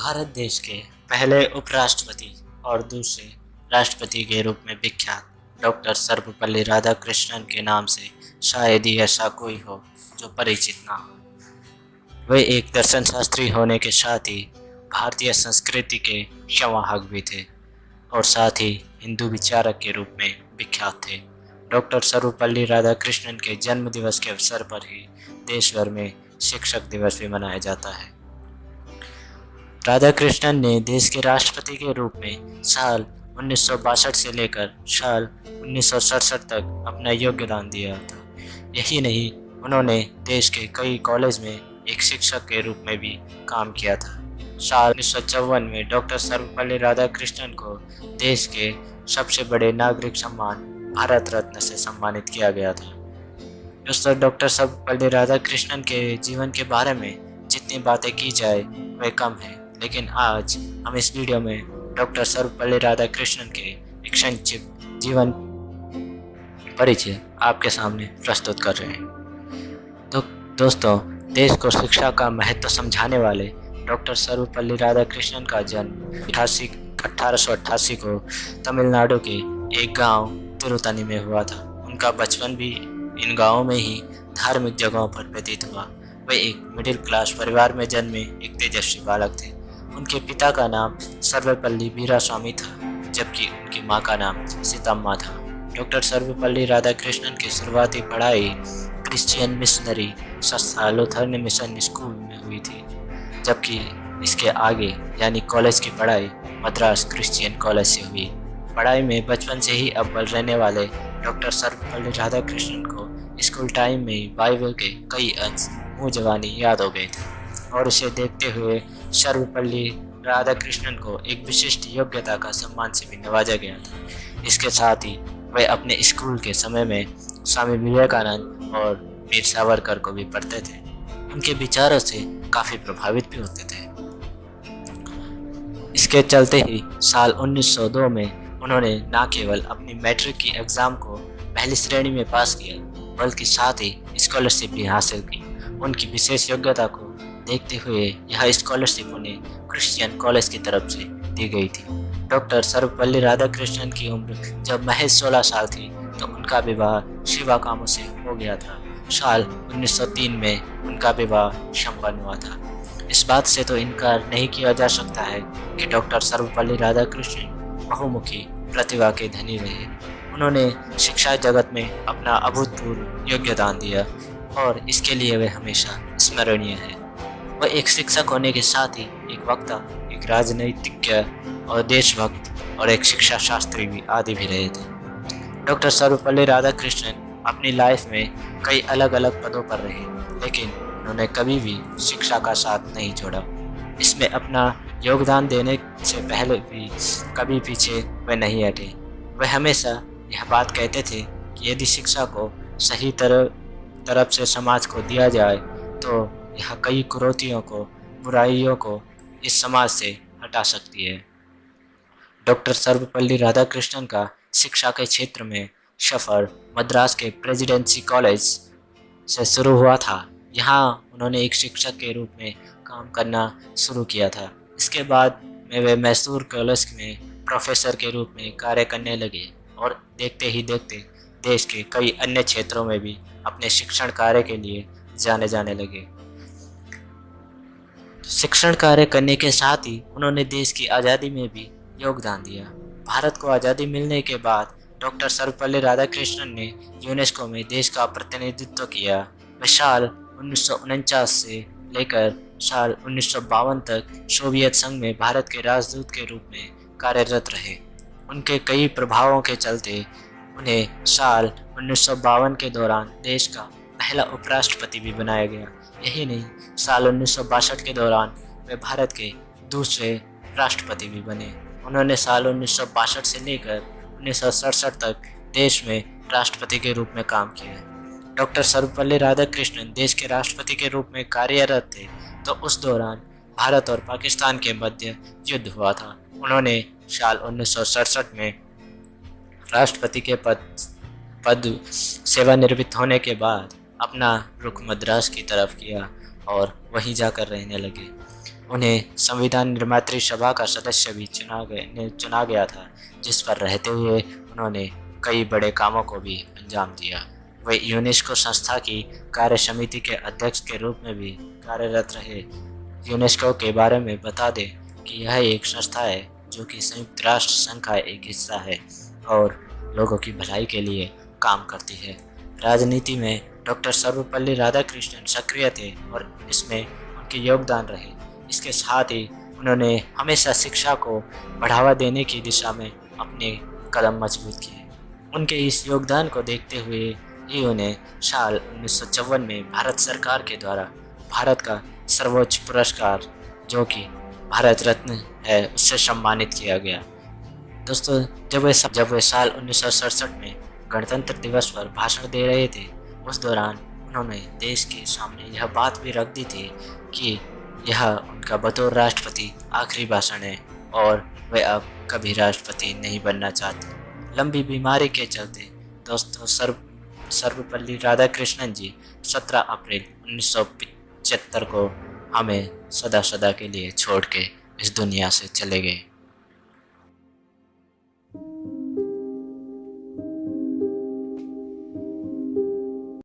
भारत देश के पहले उपराष्ट्रपति और दूसरे राष्ट्रपति के रूप में विख्यात डॉक्टर सर्वपल्ली राधाकृष्णन के नाम से शायद ही ऐसा कोई हो जो परिचित ना हो। वे एक दर्शन शास्त्री होने के साथ ही भारतीय संस्कृति के संवाहक भी थे और साथ ही हिंदू विचारक के रूप में विख्यात थे। डॉक्टर सर्वपल्ली राधाकृष्णन के जन्म दिवस के अवसर पर ही देश भर में शिक्षक दिवस भी मनाया जाता है। राधाकृष्णन ने देश के राष्ट्रपति के रूप में साल 1962 से लेकर साल 1967 तक अपना योगदान दिया था। यही नहीं, उन्होंने देश के कई कॉलेज में एक शिक्षक के रूप में भी काम किया था। साल 1954 में डॉक्टर सर्वपल्ली राधाकृष्णन को देश के सबसे बड़े नागरिक सम्मान भारत रत्न से सम्मानित किया गया था। दोस्तों, डॉक्टर सर्वपल्ली राधाकृष्णन के जीवन के बारे में जितनी बातें की जाए वह कम है, लेकिन आज हम इस वीडियो में डॉक्टर सर्वपल्ली राधाकृष्णन के एक संक्षिप्त जीवन परिचय आपके सामने प्रस्तुत कर रहे हैं। तो दोस्तों, देश को शिक्षा का महत्व समझाने वाले डॉक्टर सर्वपल्ली राधाकृष्णन का जन्म 1888 को तमिलनाडु के एक गांव तिरुतनी में हुआ था। उनका बचपन भी इन गांवों में ही धार्मिक जगहों पर व्यतीत हुआ। वे एक मिडिल क्लास परिवार में जन्मे एक तेजस्वी बालक थे। उनके पिता का नाम सर्वपल्ली वीरास्वामी था, जबकि उनकी मां का नाम सीतम्मा था। डॉक्टर सर्वपल्ली राधाकृष्णन की शुरुआती पढ़ाई क्रिश्चियन मिशनरी संस्था लूथरन मिशन स्कूल में हुई थी, जबकि इसके आगे यानी कॉलेज की पढ़ाई मद्रास क्रिश्चियन कॉलेज से हुई। पढ़ाई में बचपन से ही अव्वल रहने वाले डॉक्टर सर्वपल्ली राधाकृष्णन को स्कूल टाइम में ही बाइबल के कई अंश मुँह जबानी याद हो गए थे और इसे देखते हुए सर्वपल्ली राधाकृष्णन को एक विशिष्ट योग्यता का सम्मान से भी नवाजा गया था। इसके साथ ही वे अपने स्कूल के समय में स्वामी विवेकानंद और वीर सावरकर को भी पढ़ते थे। उनके विचारों से काफ़ी प्रभावित भी होते थे। इसके चलते ही साल 1902 में उन्होंने न केवल अपनी मैट्रिक की एग्ज़ाम को पहली श्रेणी में पास किया, बल्कि साथ ही स्कॉलरशिप भी हासिल की। उनकी विशेष योग्यता को देखते हुए यह स्कॉलरशिप उन्हें क्रिश्चियन कॉलेज की तरफ से दी गई थी। डॉक्टर सर्वपल्ली राधाकृष्णन की उम्र जब महज 16 साल थी तो उनका विवाह शिवा कामो से हो गया था। साल 1903 में उनका विवाह संपन्न हुआ था। इस बात से तो इनकार नहीं किया जा सकता है कि डॉक्टर सर्वपल्ली राधाकृष्णन बहुमुखी प्रतिभा के धनी रहे। उन्होंने शिक्षा जगत में अपना अभूतपूर्व योगदान दिया और इसके लिए वे हमेशा स्मरणीय है। वह एक शिक्षक होने के साथ ही एक वक्ता, एक राजनीतिज्ञ और देशभक्त और एक शिक्षा शास्त्री भी आदि भी रहे थे। डॉक्टर सर्वपल्ली राधाकृष्णन अपनी लाइफ में कई अलग अलग पदों पर रहे, लेकिन उन्होंने कभी भी शिक्षा का साथ नहीं छोड़ा। इसमें अपना योगदान देने से पहले भी कभी पीछे वे नहीं हटे। वे हमेशा यह बात कहते थे कि यदि शिक्षा को सही तरफ से समाज को दिया जाए तो यह कई कुरीतियों को, बुराइयों को इस समाज से हटा सकती है। डॉक्टर सर्वपल्ली राधाकृष्णन का शिक्षा के क्षेत्र में सफ़र मद्रास के प्रेसिडेंसी कॉलेज से शुरू हुआ था। यहाँ उन्होंने एक शिक्षक के रूप में काम करना शुरू किया था। इसके बाद में वे मैसूर कॉलेज में प्रोफेसर के रूप में कार्य करने लगे और देखते ही देखते देश के कई अन्य क्षेत्रों में भी अपने शिक्षण कार्य के लिए जाने लगे। शिक्षण कार्य करने के साथ ही उन्होंने देश की आज़ादी में भी योगदान दिया। भारत को आज़ादी मिलने के बाद डॉक्टर सर्वपल्ली राधाकृष्णन ने यूनेस्को में देश का प्रतिनिधित्व किया। वे साल 1949 से लेकर साल 1952 तक सोवियत संघ में भारत के राजदूत के रूप में कार्यरत रहे। उनके कई प्रभावों के चलते उन्हें साल 1952 के दौरान देश का पहला उपराष्ट्रपति भी बनाया गया। यही नहीं, साल 1962 के दौरान वे भारत के दूसरे राष्ट्रपति भी बने। उन्होंने साल 1962 से लेकर 1967 तक देश में राष्ट्रपति के रूप में काम किया। डॉक्टर सर्वपल्ली राधाकृष्णन देश के राष्ट्रपति के रूप में कार्यरत थे तो उस दौरान भारत और पाकिस्तान के मध्य युद्ध हुआ था। उन्होंने साल 1967 में राष्ट्रपति के पद सेवानिवृत्त होने के बाद अपना रुख मद्रास की तरफ किया और वहीं जाकर रहने लगे। उन्हें संविधान निर्मात्री सभा का सदस्य भी चुना गया था, जिस पर रहते हुए उन्होंने कई बड़े कामों को भी अंजाम दिया। वे यूनेस्को संस्था की कार्य समिति के अध्यक्ष के रूप में भी कार्यरत रहे। यूनेस्को के बारे में बता दें कि यह एक संस्था है जो कि संयुक्त राष्ट्र संघ का एक हिस्सा है और लोगों की भलाई के लिए काम करती है। राजनीति में डॉक्टर सर्वपल्ली राधाकृष्णन सक्रिय थे और इसमें उनके योगदान रहे। इसके साथ ही उन्होंने हमेशा शिक्षा को बढ़ावा देने की दिशा में अपने कदम मजबूत किए। उनके इस योगदान को देखते हुए ही उन्हें साल 1954 में भारत सरकार के द्वारा भारत का सर्वोच्च पुरस्कार, जो कि भारत रत्न है, उससे सम्मानित किया गया। दोस्तों, जब वे साल 1967 में गणतंत्र दिवस पर भाषण दे रहे थे, उस दौरान उन्होंने देश के सामने यह बात भी रख दी थी कि यह उनका बतौर राष्ट्रपति आखिरी भाषण है और वे अब कभी राष्ट्रपति नहीं बनना चाहते। लंबी बीमारी के चलते दोस्तों सर्वपल्ली राधाकृष्णन जी 17 अप्रैल 1975 को हमें सदा सदा के लिए छोड़ के इस दुनिया से चले गए।